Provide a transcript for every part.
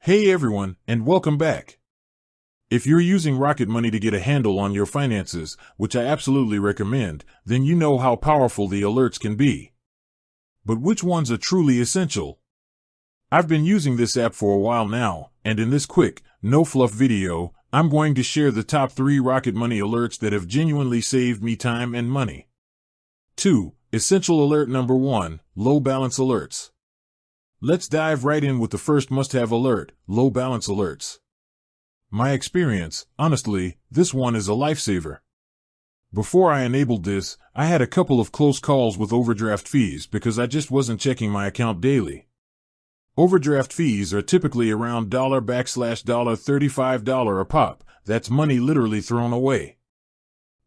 Hey everyone, and welcome back. If you're using Rocket Money to get a handle on your finances, which I absolutely recommend, then you know how powerful the alerts can be. But which ones are truly essential? I've been using this app for a while now, and in this quick, no-fluff video, I'm going to share the top 3 Rocket Money alerts that have genuinely saved me time and money. 2. Essential alert number 1, low balance alerts. Let's dive right in with the first must-have alert, low balance alerts. My experience, honestly, this one is a lifesaver. Before I enabled this, I had a couple of close calls with overdraft fees because I just wasn't checking my account daily. Overdraft fees are typically around $$/$35 a pop. That's money literally thrown away.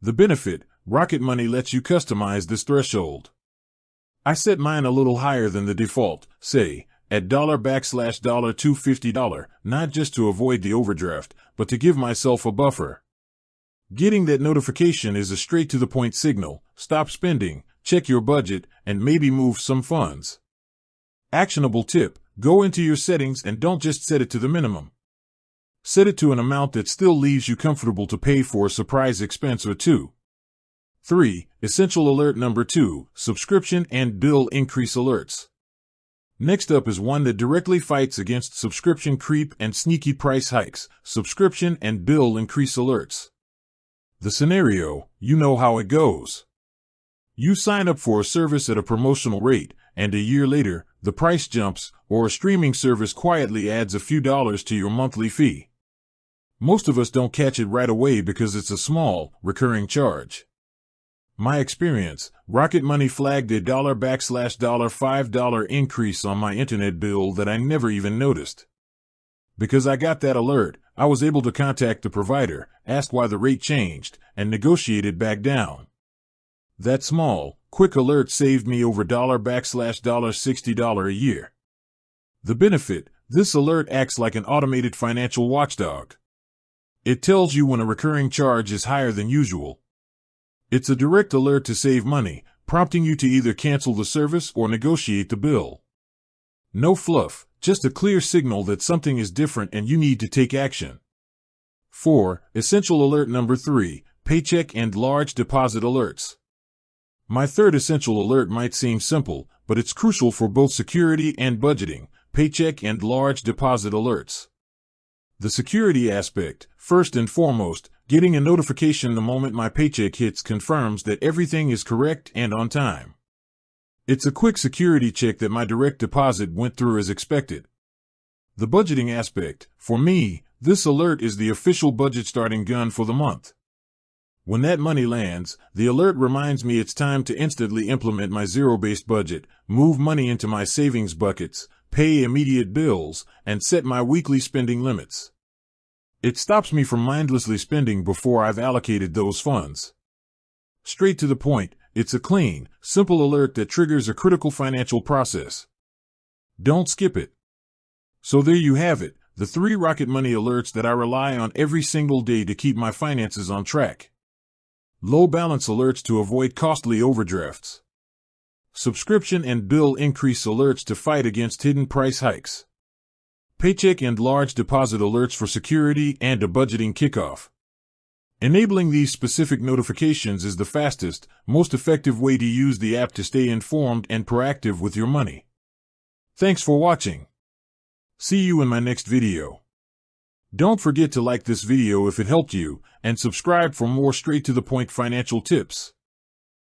The benefit, Rocket Money lets you customize this threshold. I set mine a little higher than the default, say, at $$/$250, not just to avoid the overdraft, but to give myself a buffer. Getting that notification is a straight-to-the-point signal: stop spending, check your budget, and maybe move some funds. Actionable tip: go into your settings and don't just set it to the minimum. Set it to an amount that still leaves you comfortable to pay for a surprise expense or two. 3. Essential alert number 2, subscription and bill increase alerts. Next up is one that directly fights against subscription creep and sneaky price hikes: subscription and bill increase alerts. The scenario, you know how it goes. You sign up for a service at a promotional rate, and a year later, the price jumps, or a streaming service quietly adds a few dollars to your monthly fee. Most of us don't catch it right away because it's a small, recurring charge. My experience, Rocket Money flagged a $$/$5 increase on my internet bill that I never even noticed. Because I got that alert, I was able to contact the provider, ask why the rate changed, and negotiate it back down. That small, quick alert saved me over $$60 a year. The benefit: this alert acts like an automated financial watchdog. It tells you when a recurring charge is higher than usual. It's a direct alert to save money, prompting you to either cancel the service or negotiate the bill. No fluff, just a clear signal that something is different and you need to take action. 4. Essential alert number 3, paycheck and large deposit alerts. My third essential alert might seem simple, but it's crucial for both security and budgeting: paycheck and large deposit alerts. The security aspect, first and foremost, getting a notification the moment my paycheck hits confirms that everything is correct and on time. It's a quick security check that my direct deposit went through as expected. The budgeting aspect, for me, this alert is the official budget starting gun for the month. When that money lands, the alert reminds me it's time to instantly implement my zero-based budget, move money into my savings buckets, pay immediate bills, and set my weekly spending limits. It stops me from mindlessly spending before I've allocated those funds. Straight to the point, it's a clean, simple alert that triggers a critical financial process. Don't skip it. So there you have it, the 3 Rocket Money alerts that I rely on every single day to keep my finances on track. Low balance alerts to avoid costly overdrafts. Subscription and bill increase alerts to fight against hidden price hikes. Paycheck and large deposit alerts for security and a budgeting kickoff. Enabling these specific notifications is the fastest, most effective way to use the app to stay informed and proactive with your money. Thanks for watching. See you in my next video. Don't forget to like this video if it helped you, and subscribe for more straight-to-the-point financial tips.